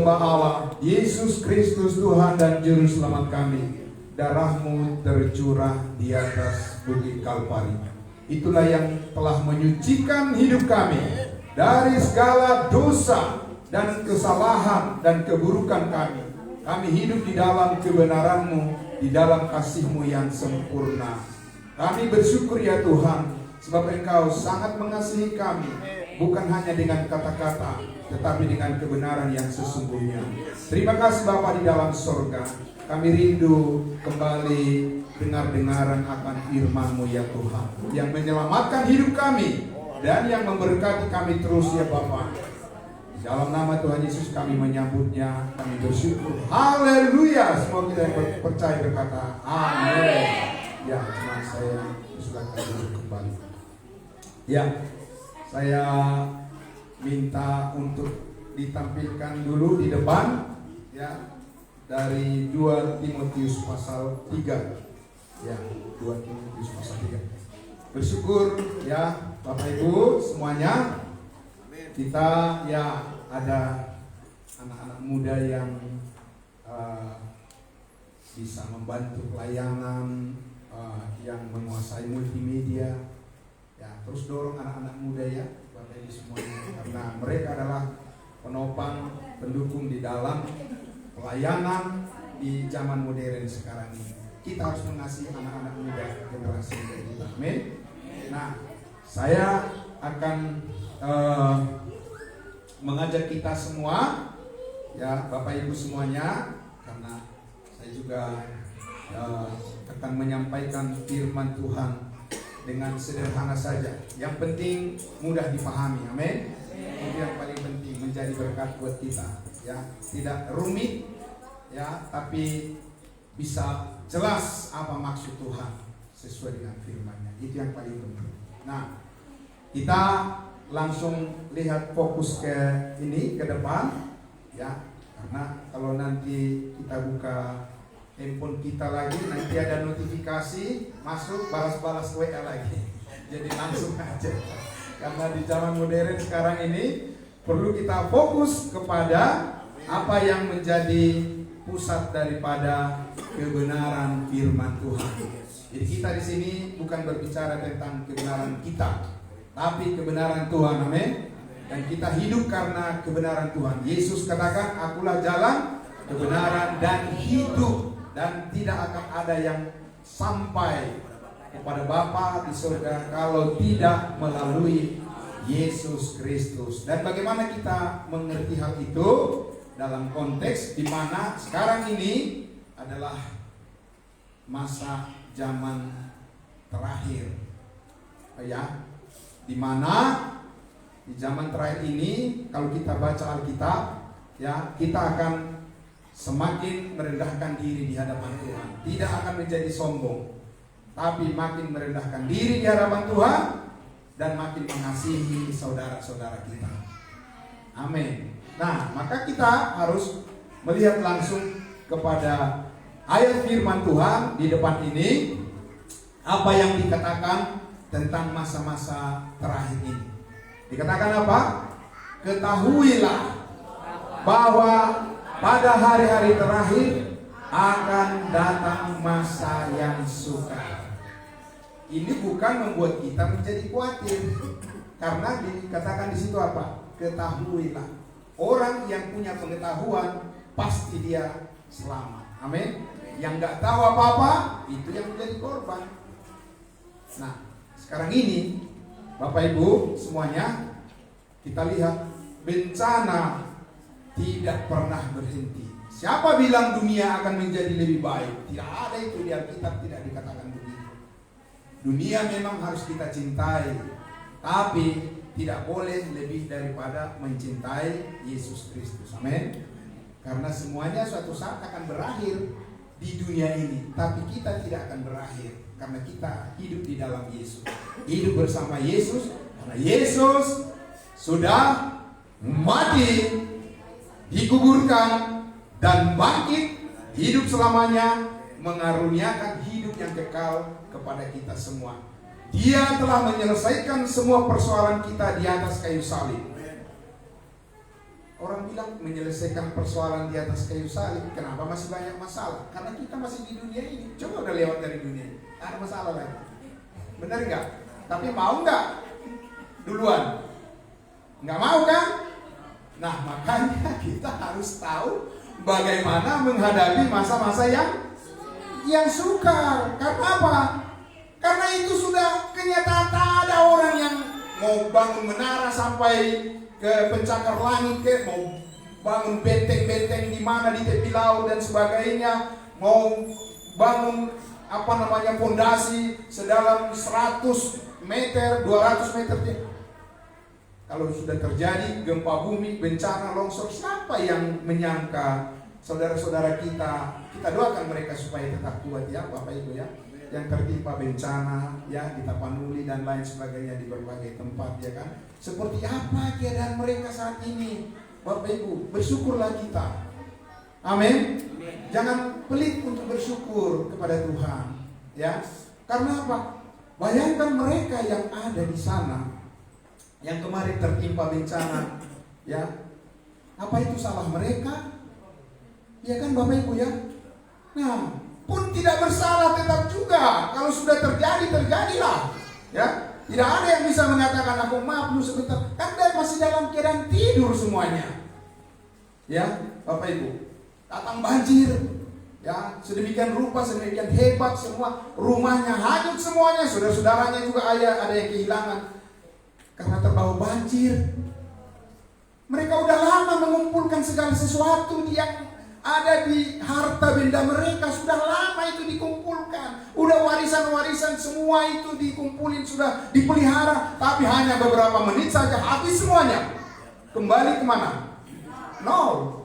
sembah Allah, Yesus Kristus Tuhan dan Juru Selamat kami. Darah-Mu tercurah di atas bukit Kalvari. Itulah yang telah menyucikan hidup kami dari segala dosa dan kesalahan dan keburukan kami. Kami hidup di dalam kebenaran-Mu, di dalam kasih-Mu yang sempurna. Kami bersyukur ya Tuhan, sebab Engkau sangat mengasihi kami, bukan hanya dengan kata-kata, tetapi dengan kebenaran yang sesungguhnya. Terima kasih Bapa di dalam sorga. Kami rindu kembali dengar-dengaran akan firman-Mu ya Tuhan, yang menyelamatkan hidup kami dan yang memberkati kami terus ya Bapa. Di dalam nama Tuhan Yesus kami menyambutnya, kami bersyukur. Haleluya. Semua kita yang percaya berkata amin. Ya, cuma saya silakan duduk kembali. Ya, saya minta untuk ditampilkan dulu di depan ya, dari 2 Timotius pasal 3. Ya, 2 Timotius pasal 3. Bersyukur ya Bapak Ibu semuanya, kita ya ada anak-anak muda yang bisa membantu pelayanan, yang menguasai multimedia. Ya, terus dorong anak-anak muda ya Bapak Ibu semuanya, karena mereka adalah penopang, pendukung di dalam pelayanan di zaman modern sekarang ini. Kita harus mengasihi anak-anak muda generasi kita. Amin. Nah, saya akan mengajak kita semua ya Bapak Ibu semuanya, karena saya juga akan menyampaikan firman Tuhan dengan sederhana saja. Yang penting mudah dipahami. Amin. Itu yang paling penting, menjadi berkat buat kita ya. Tidak rumit ya, tapi bisa jelas apa maksud Tuhan sesuai dengan firman-Nya. Itu yang paling penting. Nah, kita langsung lihat fokus ke ini, ke depan ya. Karena kalau nanti kita buka handphone kita lagi, nanti ada notifikasi masuk, balas-balas WA lagi. Jadi langsung aja. Karena di zaman modern sekarang ini perlu kita fokus kepada apa yang menjadi pusat daripada kebenaran firman Tuhan. Jadi kita di sini bukan berbicara tentang kebenaran kita, tapi kebenaran Tuhan. Amin. Dan kita hidup karena kebenaran Tuhan. Yesus katakan, akulah jalan, kebenaran dan hidup, dan tidak akan ada yang sampai kepada Bapa di surga kalau tidak melalui Yesus Kristus. Dan bagaimana kita mengerti hal itu? Dalam konteks di mana sekarang ini adalah masa zaman terakhir. Ya, di mana di zaman terakhir ini kalau kita baca Alkitab ya, kita akan semakin merendahkan diri di hadapan Tuhan. Tidak akan menjadi sombong, tapi makin merendahkan diri di hadapan Tuhan dan makin mengasihi saudara-saudara kita. Amin. Nah, maka kita harus melihat langsung kepada ayat firman Tuhan di depan ini, apa yang dikatakan tentang masa-masa terakhir ini. Dikatakan apa? Ketahuilah bahwa pada hari-hari terakhir akan datang masa yang sukar. Ini bukan membuat kita menjadi khawatir, karena dikatakan di situ apa? Ketahuilah. Orang yang punya pengetahuan pasti dia selamat. Amin. Yang nggak tahu apa-apa itu yang menjadi korban. Nah, sekarang ini Bapak Ibu semuanya, kita lihat bencana tidak pernah berhenti. Siapa bilang dunia akan menjadi lebih baik? Tidak ada itu di Alkitab, tidak dikatakan begitu. Dunia memang harus kita cintai, tapi tidak boleh lebih daripada mencintai Yesus Kristus. Amin. Karena semuanya suatu saat akan berakhir di dunia ini, tapi kita tidak akan berakhir karena kita hidup di dalam Yesus. Hidup bersama Yesus, karena Yesus sudah mati, dikuburkan, dan bangkit, hidup selamanya, mengaruniakan hidup yang kekal kepada kita semua. Dia telah menyelesaikan semua persoalan kita di atas kayu salib. Orang bilang menyelesaikan persoalan di atas kayu salib. Kenapa masih banyak masalah? Karena kita masih di dunia ini. Coba udah lewat dari dunia ini, ada masalah lagi. Benar nggak? Tapi mau nggak duluan? Nggak mau kan? Nah, makanya kita harus tahu bagaimana menghadapi masa-masa yang sukar. Karena apa? Karena itu sudah kenyataan. Ada orang yang mau bangun menara sampai ke pencakar langit, mau bangun benteng-benteng di mana di tepi laut dan sebagainya, mau bangun fondasi sedalam 100 meter, 200 meter. Kalau sudah terjadi gempa bumi, bencana, longsor, siapa yang menyangka saudara-saudara kita doakan mereka supaya tetap kuat ya Bapak Ibu ya, yang tertimpa bencana ya di Tapanuli dan lain sebagainya di berbagai tempat ya kan. Seperti apa keadaan mereka saat ini Bapak Ibu, bersyukurlah kita. Amin. Jangan pelit untuk bersyukur kepada Tuhan ya. Karena apa? Bayangkan mereka yang ada di sana yang kemarin tertimpa bencana ya. Apa itu salah mereka? Ya kan Bapak Ibu ya. Nah, pun tidak bersalah tetap juga. Kalau sudah terjadi, terjadilah ya. Tidak ada yang bisa mengatakan aku maaf dulu sebentar. Kan dia masih dalam keadaan tidur semuanya. Ya, Bapak Ibu. Datang banjir. Ya, sedemikian rupa, sedemikian hebat, semua rumahnya hanyut semuanya. Saudara-saudaranya juga ada yang kehilangan karena terbawa banjir. Mereka udah lama mengumpulkan segala sesuatu yang ada di harta benda mereka, sudah lama itu dikumpulkan. Udah warisan-warisan semua itu dikumpulin, sudah dipelihara. Tapi hanya beberapa menit saja habis semuanya. Kembali kemana? Nol.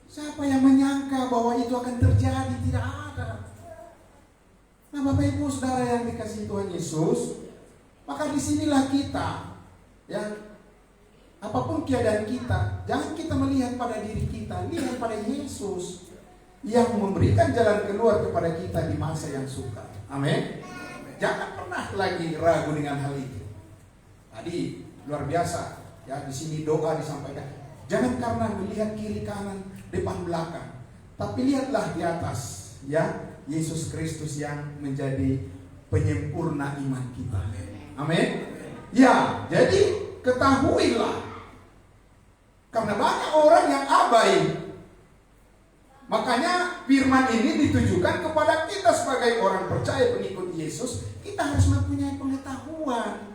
Siapa yang menyangka bahwa itu akan terjadi? Tidak ada. Nah Bapak Ibu Saudara yang dikasihi Tuhan Yesus, maka disinilah kita ya. Apapun keadaan kita, jangan kita melihat pada diri kita, lihat pada Yesus yang memberikan jalan keluar kepada kita di masa yang sukar. Amin. Jangan pernah lagi ragu dengan hal itu. Tadi luar biasa ya, di sini doa disampaikan. Jangan karena melihat kiri kanan, depan belakang, tapi lihatlah di atas ya, Yesus Kristus yang menjadi penyempurna iman kita. Amin. Ya, jadi ketahuilah, karena banyak orang yang abai. Makanya firman ini ditujukan kepada kita sebagai orang percaya pengikut Yesus. Kita harus mempunyai pengetahuan.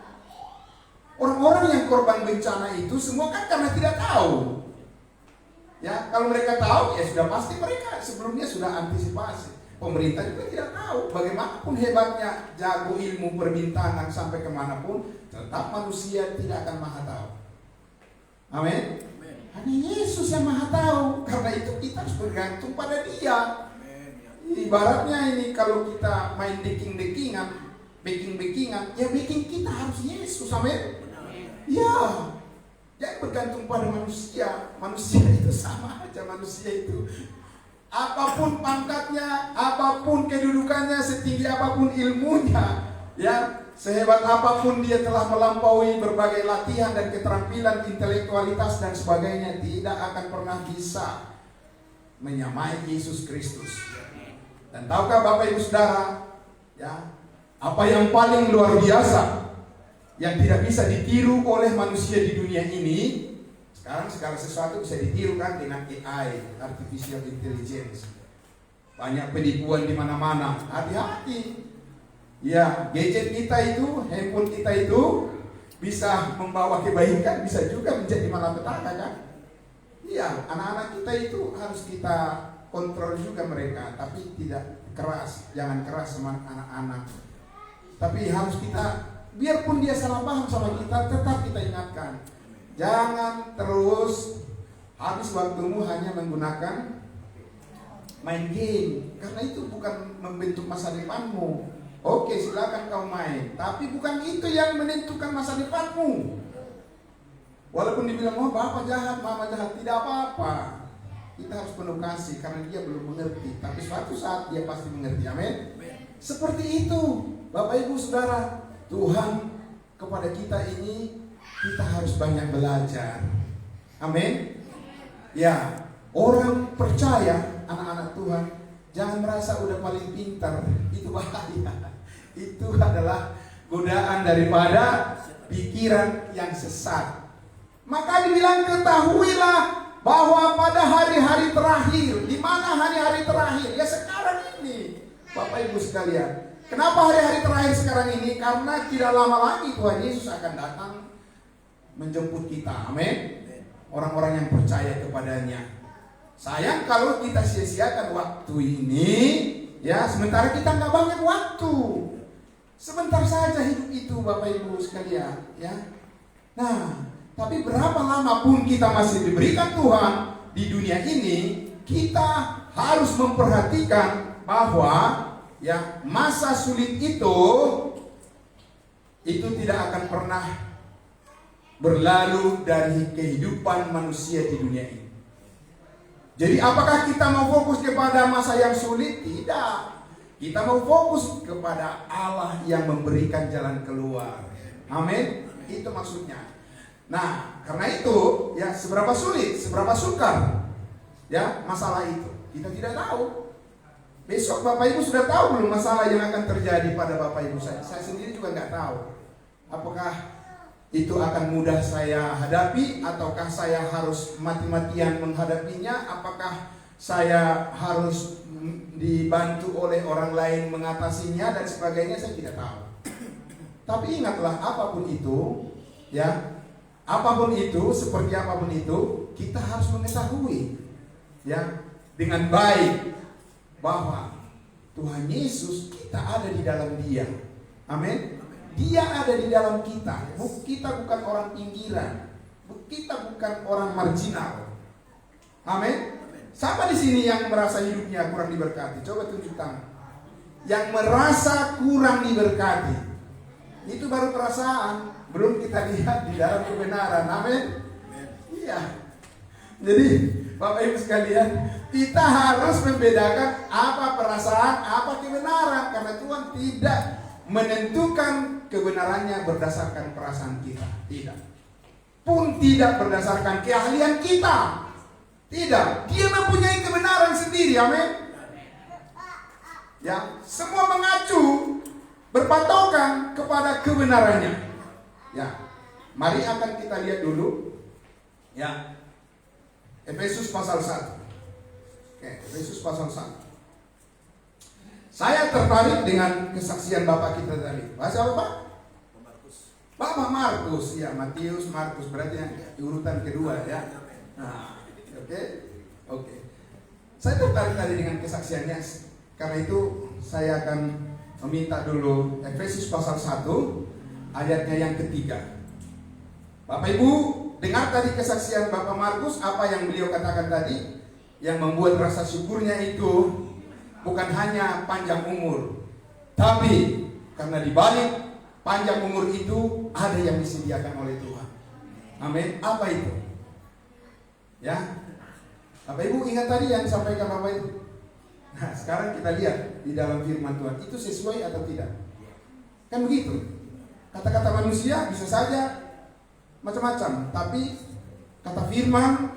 Orang-orang yang korban bencana itu semua kan karena tidak tahu. Ya, kalau mereka tahu ya sudah pasti mereka sebelumnya sudah antisipasi. Pemerintah juga tidak tahu. Bagaimanapun hebatnya jago ilmu perbintangan sampai kemanapun, tetap manusia tidak akan maha tahu. Amin. Hanya Yesus yang maha tahu. Karena itu kita harus bergantung pada Dia. Ibaratnya ini kalau kita main baking-bakingan, ya baking kita harus Yesus. Amin. Ya, jangan bergantung pada manusia. Manusia itu sama aja, manusia itu. Apapun pangkatnya, apapun kedudukannya, setinggi apapun ilmunya, ya, sehebat apapun dia telah melampaui berbagai latihan dan keterampilan, intelektualitas dan sebagainya, tidak akan pernah bisa menyamai Yesus Kristus. Dan tahukah Bapak Ibu Saudara, ya, apa yang paling luar biasa yang tidak bisa ditiru oleh manusia di dunia ini? Sekarang segala sesuatu bisa ditiru kan dengan AI, artificial intelligence. Banyak penipuan di mana-mana. Hati-hati. Ya, gadget kita itu, handphone kita itu bisa membawa kebaikan, bisa juga menjadi malapetaka kan? Iya, anak-anak kita itu harus kita kontrol juga mereka, tapi tidak keras. Jangan keras sama anak-anak. Tapi harus kita, biarpun dia salah paham sama kita, tetap kita ingatkan. Jangan terus habis waktumu hanya menggunakan main game, karena itu bukan membentuk masa depanmu. Oke, silakan kau main, tapi bukan itu yang menentukan masa depanmu. Walaupun dibilang oh bapak jahat, mama jahat, tidak apa-apa. Kita harus penuh kasih karena dia belum mengerti, tapi suatu saat dia pasti mengerti. Amin. Seperti itu, Bapak Ibu Saudara, Tuhan kepada kita ini, kita harus banyak belajar. Amin. Ya, orang percaya, anak-anak Tuhan, jangan merasa udah paling pintar. Itu bahaya. Itu adalah godaan daripada pikiran yang sesat. Maka dibilang ketahuilah bahwa pada hari-hari terakhir. Di mana hari-hari terakhir? Ya sekarang ini, Bapak Ibu sekalian. Kenapa hari-hari terakhir sekarang ini? Karena tidak lama lagi Tuhan Yesus akan datang menjemput kita. Amin. Orang-orang yang percaya kepadanya. Sayang kalau kita sia-siakan waktu ini, ya, sementara kita nggak banyak waktu. Sebentar saja hidup itu, Bapak Ibu sekalian, ya. Nah, tapi berapa lama pun kita masih diberikan Tuhan di dunia ini, kita harus memperhatikan bahwa, ya, masa sulit itu tidak akan pernah berlalu dari kehidupan manusia di dunia ini. Jadi apakah kita mau fokus kepada masa yang sulit? Tidak. Kita mau fokus kepada Allah yang memberikan jalan keluar. Amin. Itu maksudnya. Nah, karena itu, ya, seberapa sulit, seberapa sukar, ya, masalah itu, kita tidak tahu. Besok Bapak Ibu sudah tahu belum masalah yang akan terjadi pada Bapak Ibu saya? Saya sendiri juga nggak tahu. Apakah itu akan mudah saya hadapi, ataukah saya harus mati-matian menghadapinya? Apakah saya harus dibantu oleh orang lain mengatasinya dan sebagainya? Saya tidak tahu. Tapi ingatlah, apapun itu, ya, apapun itu, seperti apapun itu, kita harus mengetahui, ya, dengan baik bahwa Tuhan Yesus, kita ada di dalam Dia. Amin. Dia ada di dalam kita. Kita bukan orang pinggiran. Kita bukan orang marginal. Amin. Siapa di sini yang merasa hidupnya kurang diberkati? Coba tunjuk tangan. Yang merasa kurang diberkati. Itu baru perasaan. Belum kita lihat di dalam kebenaran. Amin. Iya. Jadi Bapak Ibu sekalian, kita harus membedakan apa perasaan, apa kebenaran. Karena Tuhan tidak menentukan kebenarannya berdasarkan perasaan kita. Tidak. Pun tidak berdasarkan keahlian kita. Tidak. Dia mempunyai kebenaran sendiri. Amin. Ya, semua mengacu, berpatokan kepada kebenarannya. Ya. Mari akan kita lihat dulu, ya, Efesus pasal 1. Oke, Efesus pasal 1. Saya tertarik dengan kesaksian Bapak kita tadi. Bahasa apa, Pak? Bapak Markus, ya, Matius, Markus, berarti yang urutan kedua, ya. Nah, oke. Saya tertarik tadi dengan kesaksiannya. Karena itu saya akan meminta dulu Efesus pasal 1 ayatnya yang ketiga. Bapak Ibu, dengar tadi kesaksian Bapak Markus, apa yang beliau katakan tadi, yang membuat rasa syukurnya itu bukan hanya panjang umur, tapi karena di balik panjang umur itu ada yang disediakan oleh Tuhan. Amin. Apa itu? Ya, Bapak Ibu ingat tadi yang disampaikan Bapak itu. Nah, sekarang kita lihat di dalam firman Tuhan itu sesuai atau tidak. Kan begitu. Kata-kata manusia bisa saja macam-macam, tapi kata firman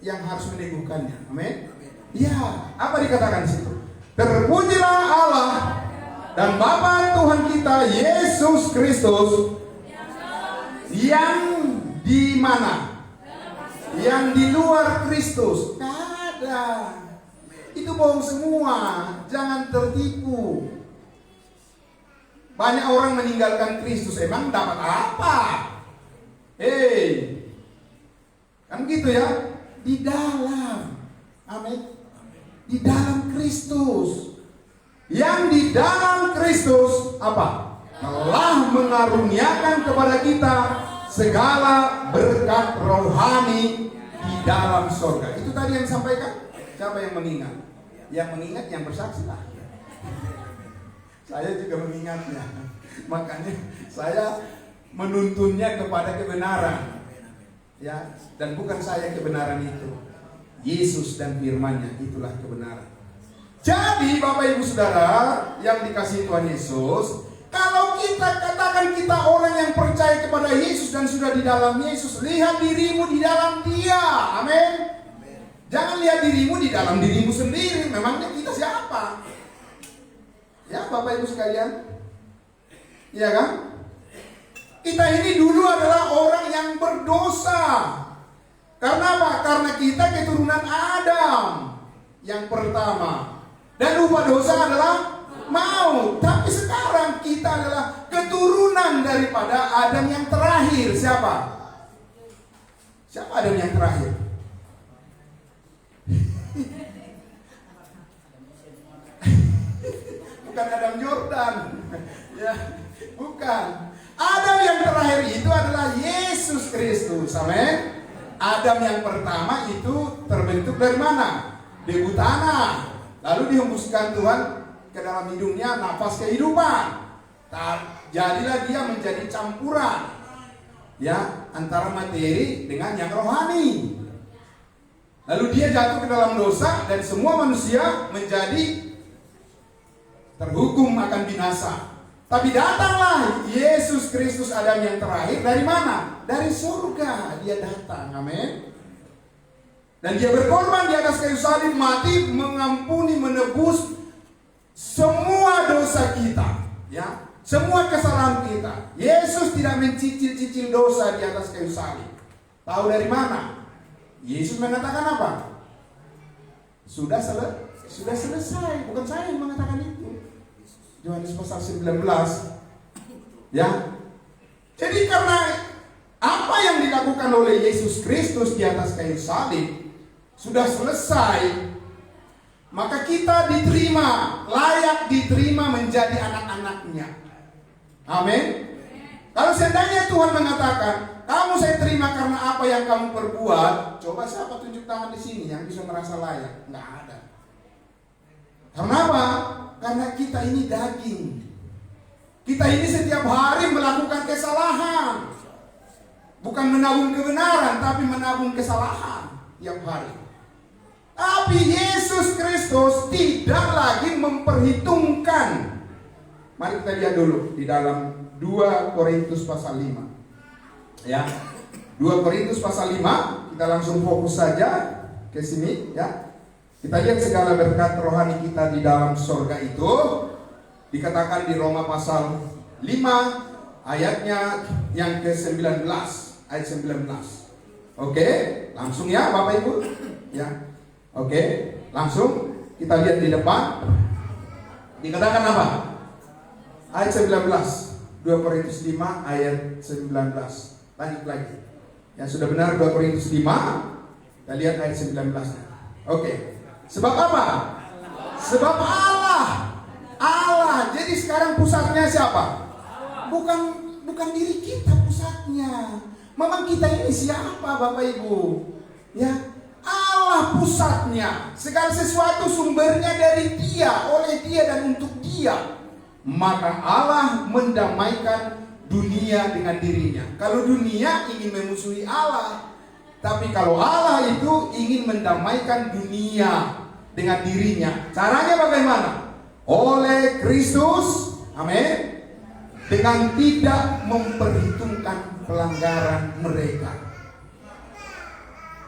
yang harus meneguhkannya. Amin. Ya, apa dikatakan di situ? Terpujilah Allah dan Bapa Tuhan kita Yesus Kristus, yang di mana? Yang di luar Kristus. Nggak ada. Itu bohong semua. Jangan tertipu. Banyak orang meninggalkan Kristus, emang dapat apa? Kan gitu ya. Di dalam, amin, di dalam Kristus. Yang di dalam Kristus apa? Telah mengaruniakan kepada kita segala berkat rohani di dalam surga. Itu tadi yang disampaikan. Siapa yang mengingat? Yang mengingat yang bersaksi lah. Saya juga mengingatnya. Makanya saya menuntunnya kepada kebenaran. Ya, dan bukan saya kebenaran itu. Yesus dan firman-Nya itulah kebenaran. Jadi Bapak Ibu Saudara yang dikasihi Tuhan Yesus, kalau kita katakan kita orang yang percaya kepada Yesus dan sudah di dalam Yesus, lihat dirimu di dalam Dia. Amin. Jangan lihat dirimu di dalam dirimu sendiri. Memangnya kita siapa? Ya, Bapak Ibu sekalian. Iya kan? Kita ini dulu adalah orang yang berdosa. Karena apa? Karena kita keturunan Adam yang pertama. Dan upah dosa adalah maut. Tapi sekarang kita adalah keturunan daripada Adam yang terakhir. Siapa? Siapa Adam yang terakhir? Bukan Adam Jordan. Ya, bukan. Adam yang terakhir itu adalah Yesus Kristus. Amin. Adam yang pertama itu terbentuk dari mana? Debu tanah. Lalu dihembuskan Tuhan ke dalam hidungnya nafas kehidupan. Jadilah dia menjadi campuran, ya, antara materi dengan yang rohani. Lalu dia jatuh ke dalam dosa dan semua manusia menjadi terhukum akan binasa. Tapi datanglah Yesus Kristus Adam yang terakhir dari mana? Dari surga dia datang. Amin. Dan dia berkorban di atas kayu salib, mati, mengampuni, menebus semua dosa kita, ya, semua kesalahan kita. Yesus tidak mencicil-cicil dosa di atas kayu salib. Tahu dari mana? Yesus mengatakan apa? Sudah selesai. Bukan saya yang mengatakan itu. Yohanes pasal 19. Ya. Jadi karena apa yang dilakukan oleh Yesus Kristus di atas kayu salib sudah selesai, maka kita diterima, layak diterima menjadi anak-anaknya. Amin. Kalau seandainya Tuhan mengatakan, kamu saya terima karena apa yang kamu perbuat, coba siapa tunjuk tangan di sini yang bisa merasa layak? Nggak ada. Karena apa? Karena kita ini daging. Kita ini setiap hari melakukan kesalahan. Bukan menabung kebenaran, tapi menabung kesalahan tiap hari. Tapi Yesus Kristus tidak lagi memperhitungkan. Mari kita lihat dulu di dalam 2 Korintus pasal 5. Ya. 2 Korintus pasal 5, kita langsung fokus saja ke sini, ya. Kita lihat segala berkat rohani kita di dalam surga itu dikatakan di Roma pasal 5 ayatnya yang ke-19, ayat 19. Oke, langsung ya Bapak Ibu. Ya. Oke, langsung kita lihat di depan. Dikatakan apa? Ayat 19. 2 Korintus 5 ayat 19. Lanjut lagi. Yang sudah benar 2 Korintus 5. Kita lihat ayat 19. Oke. Sebab apa? Sebab Allah. Jadi sekarang pusatnya siapa? Bukan diri kita pusatnya. Memang kita ini siapa Bapak Ibu? Ya, Allah pusatnya. Segala sesuatu sumbernya dari Dia, oleh Dia dan untuk Dia. Maka Allah mendamaikan dunia dengan dirinya. Kalau dunia ingin memusuhi Allah, tapi kalau Allah itu ingin mendamaikan dunia dengan dirinya. Caranya bagaimana? Oleh Kristus, amin, dengan tidak memperhitungkan pelanggaran mereka.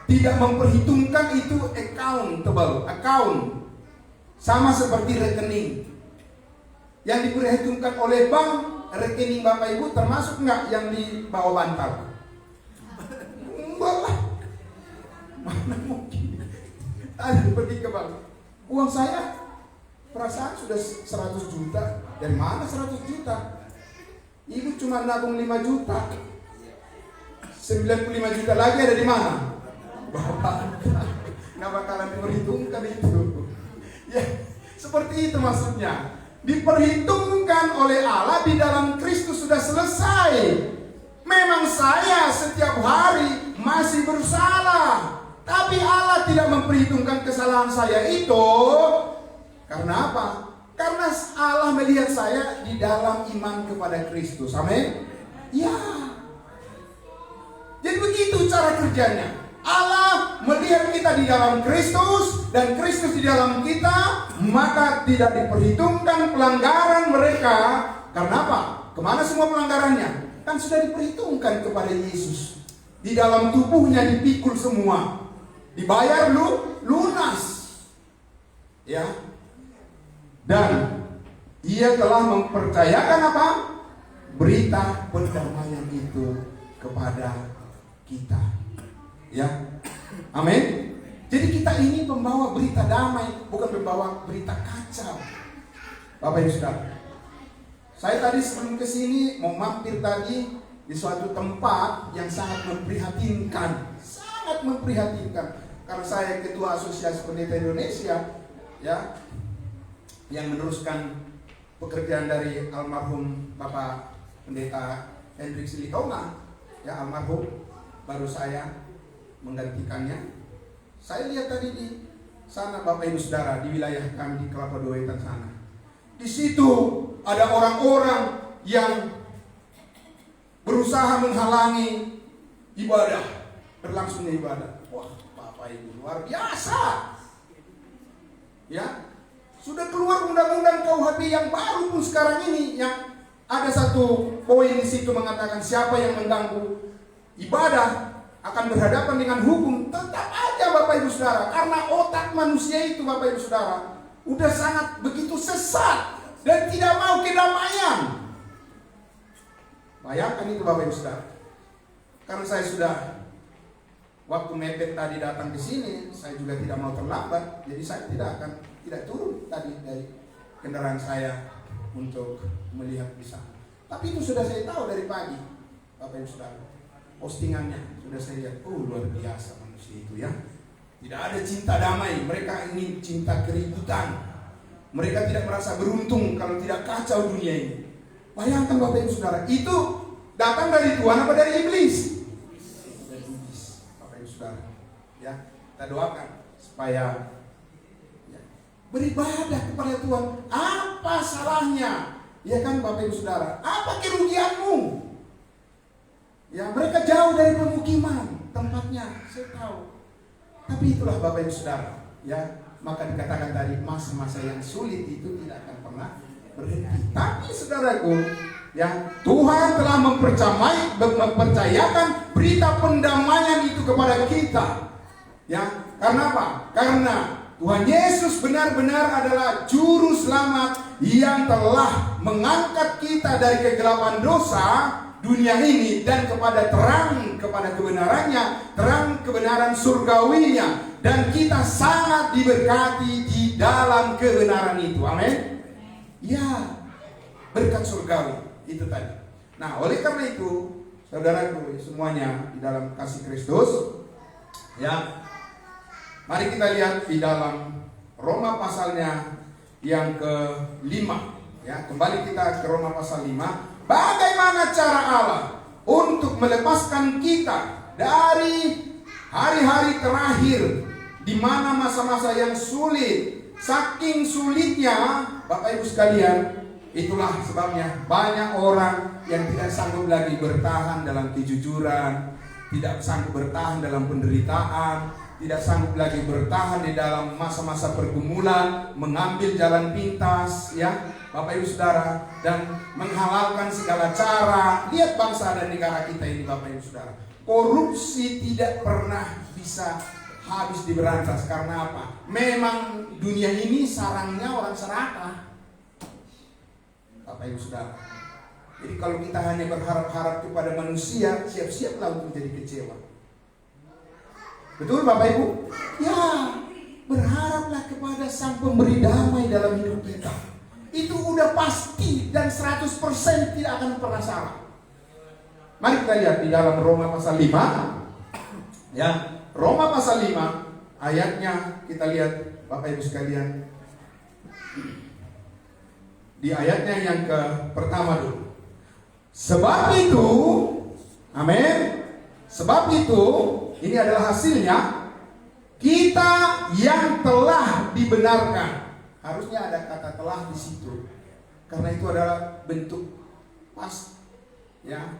Tidak memperhitungkan itu account. Sama seperti rekening. Yang diperhitungkan oleh bank, rekening Bapak Ibu termasuk nggak yang di bawah bantal? Enggak lah. Mana mungkin? Tadi pergi ke bank, uang saya perasaan sudah 100 juta. Dari mana 100 juta? Ibu cuma nabung 5 juta. 95 juta lagi ada di mana? Bapak, nggak bakalan diperhitungkan itu. Ya, seperti itu maksudnya. Diperhitungkan oleh Allah di dalam Kristus sudah selesai. Memang saya setiap hari masih bersalah, tapi Allah tidak memperhitungkan kesalahan saya itu. Karena apa? Karena Allah melihat saya di dalam iman kepada Kristus. Amin. Ya. Jadi begitu cara kerjanya. Allah melihat kita di dalam Kristus dan Kristus di dalam kita, maka tidak diperhitungkan pelanggaran mereka. Karena apa? Kemana semua pelanggarannya? Kan sudah diperhitungkan kepada Yesus. Di dalam tubuhnya dipikul semua. Dibayar lunas. Ya. Dan ia telah mempercayakan apa? Berita perdamaian itu kepada kita. Ya. Amin. Jadi kita ini membawa berita damai, bukan membawa berita kacau. Bapak Ibu Saudara, saya tadi sebelum kesini mau mampir tadi di suatu tempat yang sangat memprihatinkan, karena saya ketua Asosiasi Pendeta Indonesia, ya, yang meneruskan pekerjaan dari almarhum Bapak Pendeta Hendrik Silitonga, ya, almarhum, baru saya menggantikannya. Saya lihat tadi di sana Bapak Ibu Saudara, di wilayah kami di Kelapa Dua Wetan sana. Di situ ada orang-orang yang berusaha menghalangi ibadah, berlangsungnya ibadah. Wah, Bapak Ibu, luar biasa. Ya, sudah keluar undang-undang KUHP yang baru pun sekarang ini, yang ada satu poin di situ mengatakan siapa yang mengganggu ibadah akan berhadapan dengan hukum. Tetap aja Bapak Ibu Saudara, karena otak manusia itu Bapak Ibu Saudara udah sangat begitu sesat dan tidak mau kedamaian. Bayangkan itu Bapak Ibu Saudara. Karena saya sudah waktu mepet tadi datang ke sini, saya juga tidak mau terlambat, jadi saya tidak turun tadi dari kendaraan saya untuk melihat di sana. Tapi itu sudah saya tahu dari pagi, Bapak Ibu Saudara. Postingannya sudah saya lihat, luar biasa manusia itu ya. Tidak ada cinta damai, mereka ingin cinta keributan. Mereka tidak merasa beruntung kalau tidak kacau dunia ini. Bayangkan Bapak Ibu Saudara, itu datang dari Tuhan apa dari iblis? Dari iblis, Bapak Ibu Saudara. Ya, kita doakan supaya ya, beribadah kepada Tuhan. Apa salahnya? Ya kan Bapak Ibu Saudara, apa kerugianmu? Ya, mereka jauh dari pemukiman tempatnya, saya tahu. Tapi itulah Bapak Ibu Saudara, ya, maka dikatakan tadi masa-masa yang sulit itu tidak akan pernah berhenti. Tapi saudaraku, ya, Tuhan telah mempercayakan berita pendamaian itu kepada kita. Ya, karena apa? Karena Tuhan Yesus benar-benar adalah juru selamat yang telah mengangkat kita dari kegelapan dosa dunia ini dan kepada terang, kepada kebenarannya, terang kebenaran surgawinya, dan kita sangat diberkati di dalam kebenaran itu. Amin. Ya, berkat surgawi itu tadi. Nah, oleh karena itu, saudaraku semuanya di dalam kasih Kristus, ya, mari kita lihat di dalam Roma pasalnya yang ke-5. Ya, kembali kita ke Roma pasal 5. Bagaimana cara Allah untuk melepaskan kita dari hari-hari terakhir, di mana masa-masa yang sulit, saking sulitnya Bapak Ibu sekalian, itulah sebabnya banyak orang yang tidak sanggup lagi bertahan dalam kejujuran, tidak sanggup bertahan dalam penderitaan, tidak sanggup lagi bertahan di dalam masa-masa pergumulan, mengambil jalan pintas, ya Bapak Ibu Saudara, dan menghalalkan segala cara. Lihat bangsa dan negara kita ini Bapak Ibu Saudara, korupsi tidak pernah bisa habis diberantas. Karena apa? Memang dunia ini sarangnya orang serakah, Bapak Ibu Saudara. Jadi kalau kita hanya berharap-harap kepada manusia, siap-siaplah untuk jadi kecewa. Betul Bapak Ibu? Ya, berharaplah kepada Sang Pemberi damai dalam hidup kita. Itu udah pasti dan 100% tidak akan pernah salah. Mari kita lihat di dalam Roma pasal 5. Ya, Roma pasal 5 ayatnya kita lihat Bapak Ibu sekalian. Di ayatnya yang pertama dulu. Sebab itu, amin. Sebab itu, ini adalah hasilnya, kita yang telah dibenarkan. Harusnya ada kata telah di situ, karena itu adalah bentuk past, ya,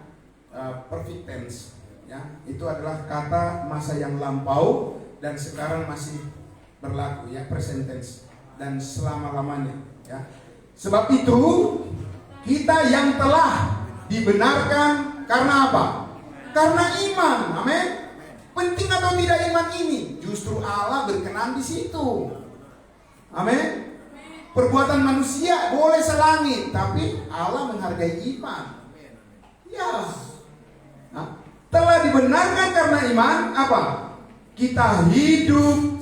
perfect tense, ya. Itu adalah kata masa yang lampau dan sekarang masih berlaku, ya, present tense, dan selama-lamanya, ya. Sebab itu Kita yang telah dibenarkan karena apa? Karena iman. Amin. Penting atau tidak iman ini? Justru Allah berkenan di situ. Amin. Perbuatan manusia boleh selangit, tapi Allah menghargai iman. Ya. Nah, telah dibenarkan karena iman apa? Kita hidup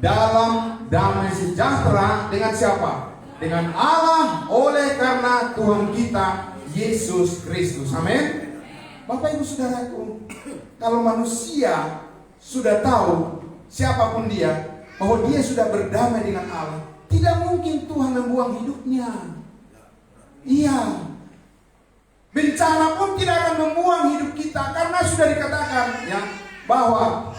dalam damai sejahtera dengan siapa? Dengan Allah oleh karena Tuhan kita Yesus Kristus. Amin. Bapak Ibu Saudaraku, kalau manusia sudah tahu siapapun dia, bahwa dia sudah berdamai dengan Allah, tidak mungkin Tuhan membuang hidupnya. Iya. Bencana pun tidak akan membuang hidup kita, karena sudah dikatakan ya bahwa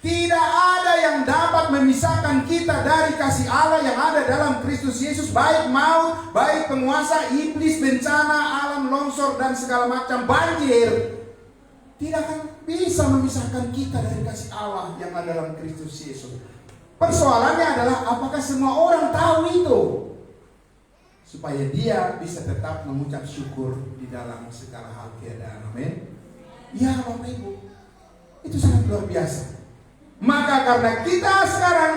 tidak ada yang dapat memisahkan kita dari kasih Allah yang ada dalam Kristus Yesus, baik maut, baik penguasa, iblis, bencana, alam longsor dan segala macam banjir. Tidak akan bisa memisahkan kita dari kasih Allah yang ada dalam Kristus Yesus. Persoalannya adalah apakah semua orang tahu itu, supaya dia bisa tetap mengucap syukur di dalam segala hal keadaan. Amin. Ya Bapak Ibu, itu sangat luar biasa. Maka karena kita sekarang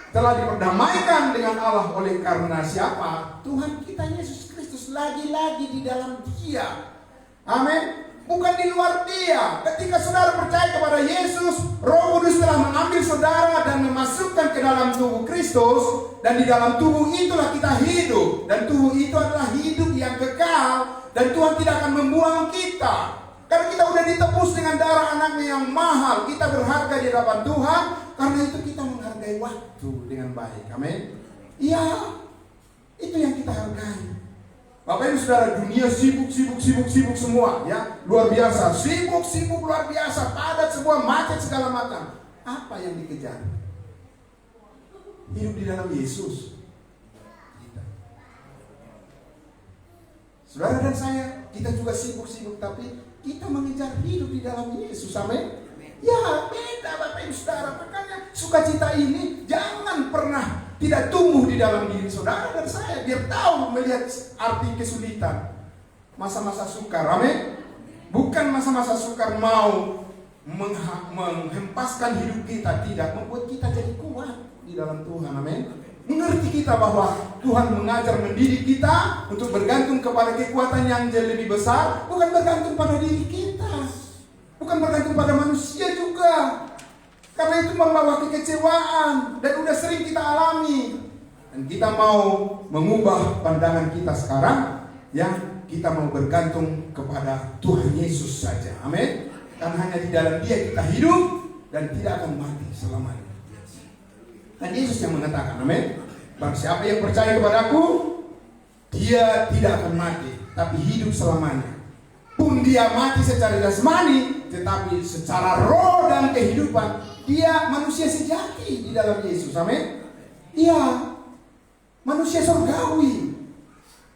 telah diperdamaikan dengan Allah oleh karena siapa? Tuhan kita Yesus Kristus, lagi-lagi di dalam Dia. Amin. Bukan di luar Dia. Ketika saudara percaya kepada Yesus, Roh Kudus telah mengambil saudara dan memasukkan ke dalam tubuh Kristus, dan di dalam tubuh itulah kita hidup, dan tubuh itu adalah hidup yang kekal, dan Tuhan tidak akan membuang kita. Karena kita sudah ditebus dengan darah anaknya yang mahal, kita berharga di hadapan Tuhan. Karena itu kita menghargai waktu dengan baik. Amin. Iya, itu yang kita hargai. Bapak Ibu Saudara, dunia sibuk semua ya, luar biasa, sibuk luar biasa, padat semua, macet segala macam. Apa yang dikejar? Hidup di dalam Yesus. Saudara dan saya, kita juga sibuk, tapi kita mengejar hidup di dalam Yesus. Amin. Ya, beda Bapak Ibu Saudara. Makanya sukacita ini jangan pernah tidak tumbuh di dalam diri saudara dan saya, biar tahu melihat arti kesulitan. Masa-masa sukar, amin. Bukan masa-masa sukar mau menghempaskan hidup kita, tidak, membuat kita jadi kuat di dalam Tuhan, amin. Mengerti kita bahwa Tuhan mengajar mendidik kita untuk bergantung kepada kekuatan yang lebih besar, bukan bergantung pada diri kita, bukan bergantung pada manusia juga. Karena itu membawa kekecewaan dan udah sering kita alami. Dan kita mau mengubah pandangan kita sekarang, yang kita mau bergantung kepada Tuhan Yesus saja. Amin. Karena hanya di dalam Dia kita hidup dan tidak akan mati selamanya. Dan Yesus yang mengatakan, amin, barang siapa yang percaya kepadaku, dia tidak akan mati, tapi hidup selamanya. Pun dia mati secara jasmani, tetapi secara roh dan kehidupan, dia manusia sejati di dalam Yesus. Amin. Iya, manusia surgawi.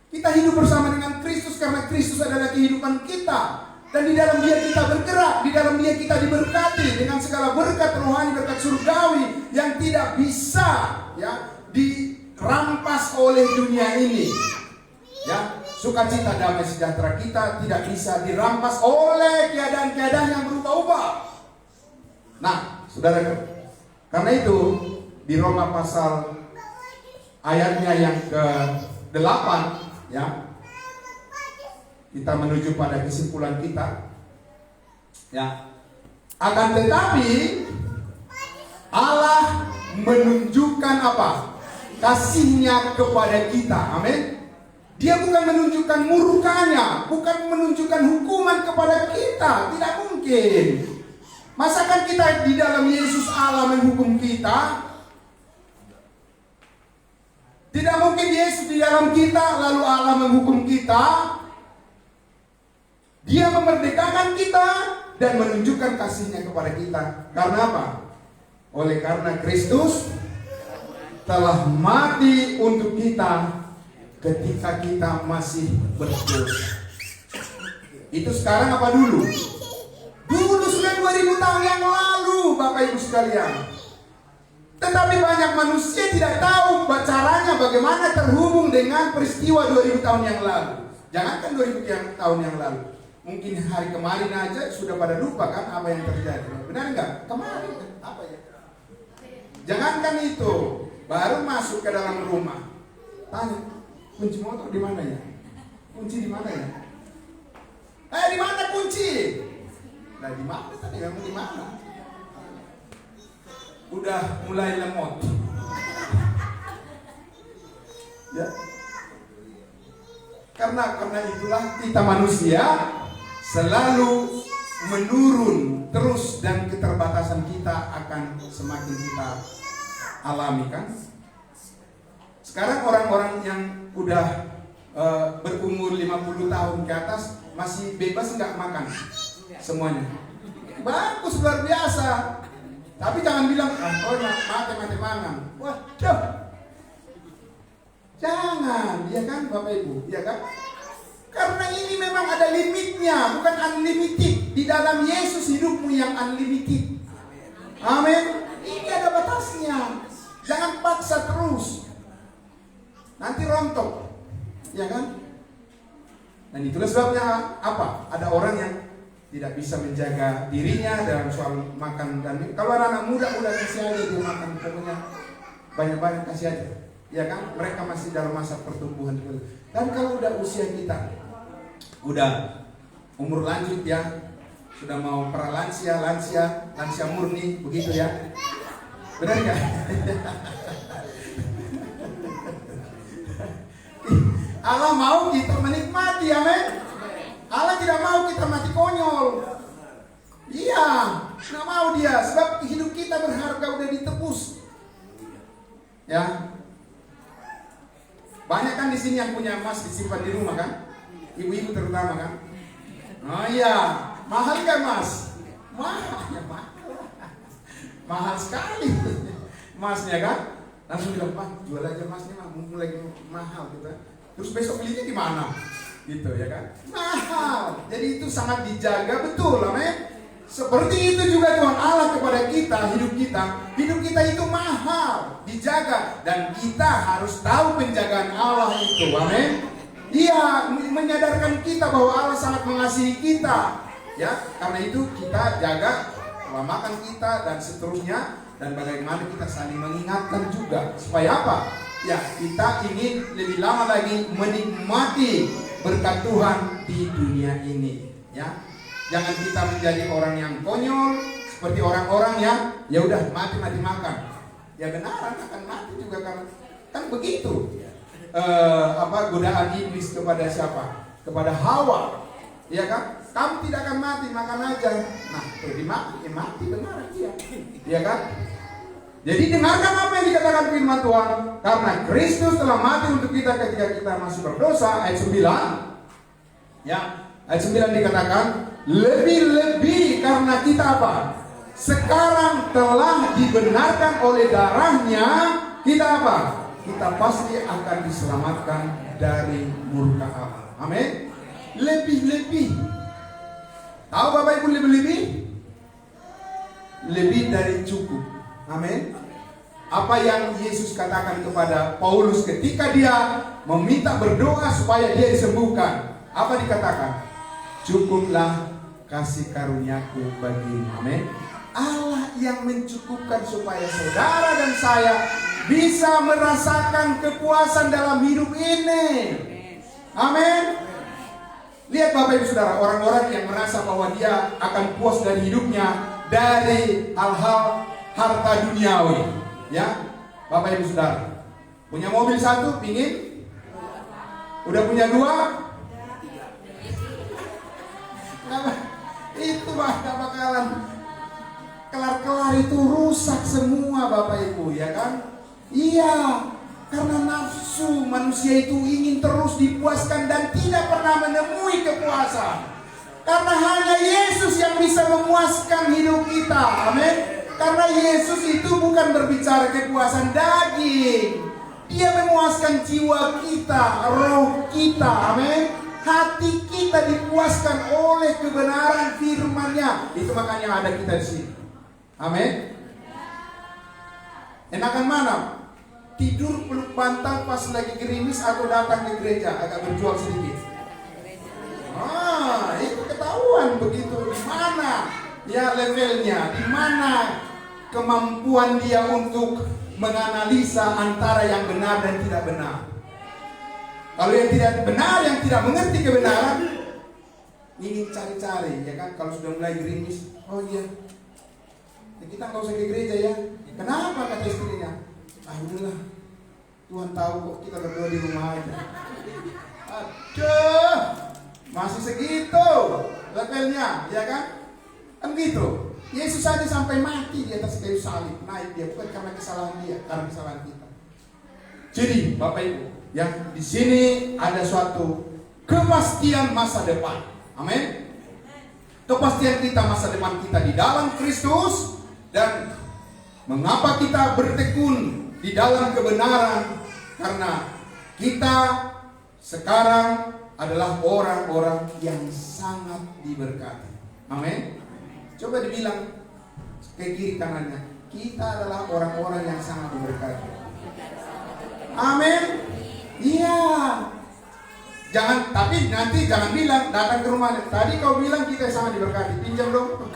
Kita hidup bersama dengan Kristus karena Kristus adalah kehidupan kita. Dan di dalam Dia kita bergerak, di dalam Dia kita diberkati dengan segala berkat rohani, berkat surgawi yang tidak bisa ya dirampas oleh dunia ini. Ya, sukacita damai sejahtera kita tidak bisa dirampas oleh keadaan-keadaan yang berubah-ubah. Nah, saudara, karena itu di Roma pasal ayatnya yang ke-8 ya, kita menuju pada kesimpulan kita ya. Akan tetapi Allah menunjukkan apa? Kasih-Nya kepada kita. Amin. Dia bukan menunjukkan murkanya, bukan menunjukkan hukuman kepada kita. Tidak mungkin. Masakan kita di dalam Yesus Allah menghukum kita? Tidak mungkin Yesus di dalam kita lalu Allah menghukum kita. Dia memerdekakan kita dan menunjukkan kasih-Nya kepada kita. Karena apa? Oleh karena Kristus telah mati untuk kita ketika kita masih berdosa. Itu sekarang apa dulu? Dulu sudah 2000 tahun yang lalu, Bapak Ibu sekalian. Tetapi banyak manusia tidak tahu caranya bagaimana terhubung dengan peristiwa 2000 tahun yang lalu. Jangankan 2000 tahun yang lalu, mungkin hari kemarin aja sudah pada lupa kan apa yang terjadi. Benar enggak? Kemarin apa ya? Jangankan itu, baru masuk ke dalam rumah, tanya, kunci motor di mana ya? Kunci di mana ya? Di mana kunci? Nah, di mana tadi? Memang di mana? Udah mulai lemot. Ya. Karena itulah kita manusia selalu menurun terus, dan keterbatasan kita akan semakin kita alami kan. Sekarang orang-orang yang udah berumur 50 tahun ke atas masih bebas nggak makan semuanya. Bagus, luar biasa. Tapi jangan bilang, mati mangan. Waduh. Jangan, ya kan Bapak Ibu, ya kan? Karena ini memang ada limitnya, bukan unlimited. Di dalam Yesus hidupmu yang unlimited. Amin. Ini ada batasnya. Jangan paksa terus. Nanti rontok. Ya kan? Dan itulah sebabnya apa? Ada orang yang tidak bisa menjaga dirinya dalam soal makan. Dan kalau anak muda udah kasih aja dia makan, pokoknya banyak-banyak kasih aja. Ya kan? Mereka masih dalam masa pertumbuhan. Dan kalau udah usia kita, udah umur lanjut ya, sudah mau pralansia, lansia murni, begitu ya. Benar nggak? Allah mau kita menikmati, amin. Allah tidak mau kita mati konyol. Iya, nggak mau dia, sebab hidup kita berharga, udah ditebus. Ya, banyak kan di sini yang punya emas disimpan di rumah kan, ibu-ibu terutama kan. Oh iya, mahal kan mas? Mahal sekali emasnya kan. Langsung bilang, Pak, jual aja emasnya, mumpung lagi mahal gitu. Terus besok belinya di mana? Gitu ya kan? Mahal. Jadi itu sangat dijaga betul, amin. Seperti itu juga Tuhan Allah kepada kita, hidup kita itu mahal, dijaga, dan kita harus tahu penjagaan Allah itu, amin. Dia menyadarkan kita bahwa Allah sangat mengasihi kita, ya. Karena itu kita jaga pola makan kita dan seterusnya, dan bagaimana kita saling mengingatkan juga supaya apa? Ya, kita ingin lebih lama lagi menikmati berkat Tuhan di dunia ini, ya. Jangan kita menjadi orang yang konyol seperti orang-orang yang ya udah mati makan. Ya benaran akan mati juga kan begitu. Godaan iblis kepada siapa? Kepada Hawa. Ya kan? Kamu tidak akan mati, makan aja. Nah, mati benar dia. Ya kan? Jadi dengarkan apa yang dikatakan firman Tuhan. Karena Kristus telah mati untuk kita ketika kita masih berdosa. Ayat 9. Ya, ayat 9 dikatakan, lebih-lebih karena kita apa? Sekarang telah dibenarkan oleh darahnya, kita apa? Kita pasti akan diselamatkan dari murka Allah. Amin. Lebih-lebih. Tahu Bapak Ibu lebih-lebih? Lebih dari cukup. Amin. Apa yang Yesus katakan kepada Paulus ketika dia meminta berdoa supaya dia disembuhkan. Apa dikatakan? Cukuplah kasih karuniaku bagimu. Amin. Allah yang mencukupkan supaya saudara dan saya bisa merasakan kepuasan dalam hidup ini. Amin. Lihat Bapak Ibu Saudara, orang-orang yang merasa bahwa dia akan puas dari hidupnya dari hal-hal harta duniawi, ya. Bapak Ibu Saudara, punya mobil satu, pingin? Udah punya dua? Itu gak bakalan kelar-kelar, itu rusak semua Bapak Ibu, ya kan? Iya, karena nafsu manusia itu ingin terus dipuaskan dan tidak pernah menemui kepuasan. Karena hanya Yesus yang bisa memuaskan hidup kita, amin. Karena Yesus itu bukan berbicara kepuasan daging. Dia memuaskan jiwa kita, roh kita, amin. Hati kita dipuaskan oleh kebenaran firman-Nya. Itu makanya ada kita di sini. Amin. Enakan mana? Tidur peluk bantal pas lagi gerimis atau datang ke gereja agak berjuang sedikit? Itu ketahuan begitu di mana ya levelnya, di mana kemampuan dia untuk menganalisa antara yang benar dan tidak benar. Kalau yang tidak benar, yang tidak mengerti kebenaran, ingin cari-cari, ya kan? Kalau sudah mulai gerimis, oh iya, ya kita nggak usah ke gereja ya. Kenapa, kata istrinya? Udahlah, Tuhan tahu kok, kita berdoa di rumah aja. Aduh, masih segitu levelnya, ya kan? Kan gitu. Yesus saja sampai mati di atas kayu salib, naik dia bukan karena kesalahan dia, karena kesalahan kita. Jadi Bapak Ibu, yang di sini ada suatu kepastian masa depan. Amin. Kepastian kita masa depan kita di dalam Kristus, dan mengapa kita bertekun di dalam kebenaran, karena kita sekarang adalah orang-orang yang sangat diberkati. Amin. Coba dibilang ke kiri kanannya, kita adalah orang-orang yang sangat diberkati. Amin. Iya. Tapi nanti jangan bilang datang ke rumah. Tadi kau bilang kita sangat diberkati, pinjam dong.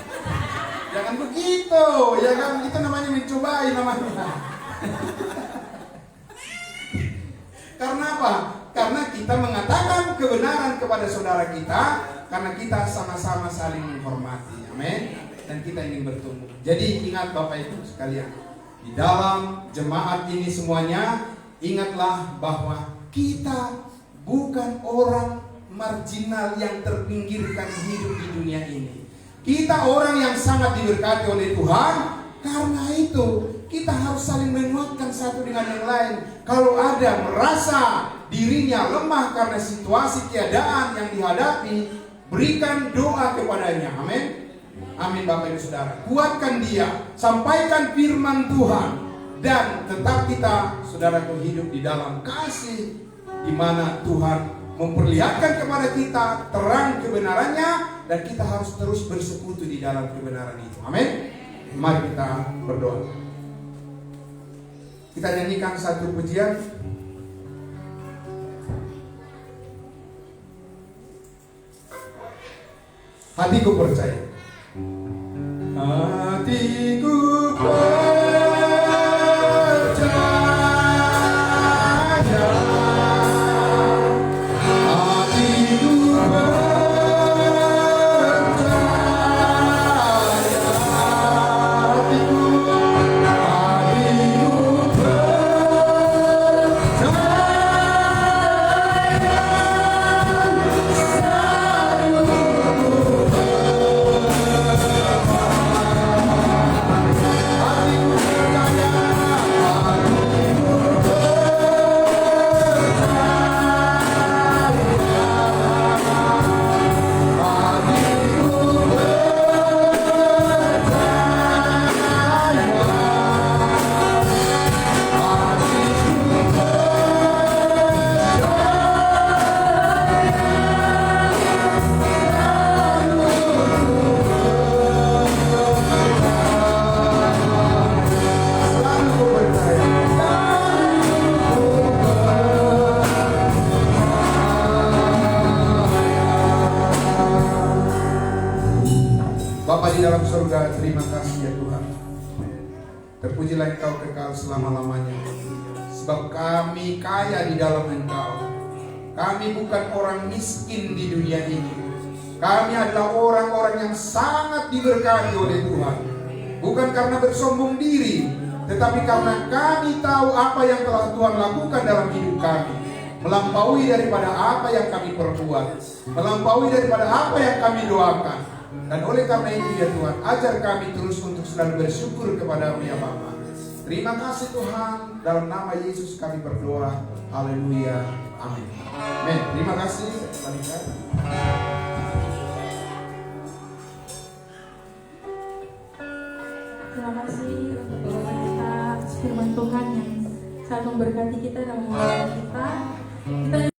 Jangan begitu, ya kan? Itu namanya mencobai namanya. Karena apa? Karena kita mengatakan kebenaran kepada saudara kita, karena kita sama-sama saling menghormati. Amin. Dan kita ingin bertumbuh. Jadi ingat Bapak Ibu sekalian, di dalam jemaat ini semuanya, ingatlah bahwa kita bukan orang marginal yang terpinggirkan hidup di dunia ini. Kita orang yang sangat diberkati oleh Tuhan. Karena itu kita harus saling menguatkan satu dengan yang lain. Kalau ada merasa dirinya lemah karena situasi keadaan yang dihadapi, berikan doa kepadanya. Amin. Amin Bapak Ibu Saudara. Kuatkan dia, sampaikan firman Tuhan, dan tetap kita saudaraku hidup di dalam kasih, di mana Tuhan memperlihatkan kepada kita terang kebenarannya, dan kita harus terus bersekutu di dalam kebenaran itu. Amin. Mari kita berdoa. Kita nyanyikan satu pujian. Hatiku percaya. Hatiku percaya, hatiku percaya, hatiku Bapa di dalam surga, terima kasih ya Tuhan. Terpujilah Engkau kekal selama-lamanya. Sebab kami kaya di dalam Engkau. Kami bukan orang miskin di dunia ini. Kami adalah orang-orang yang sangat diberkati oleh Tuhan. Bukan karena bersombong diri, tetapi karena kami tahu apa yang telah Tuhan lakukan dalam hidup kami. Melampaui daripada apa yang kami perbuat, melampaui daripada apa yang kami doakan. Dan oleh karena itu ya Tuhan, ajar kami terus untuk selalu bersyukur kepada-Mu ya Bapa. Terima kasih Tuhan, dalam nama Yesus kami berdoa. Haleluya. Amin. Amin. Terima kasih. Terima kasih untuk doa kita, firman Tuhan yang sangat memberkati kita dan menguatkan kita. Kita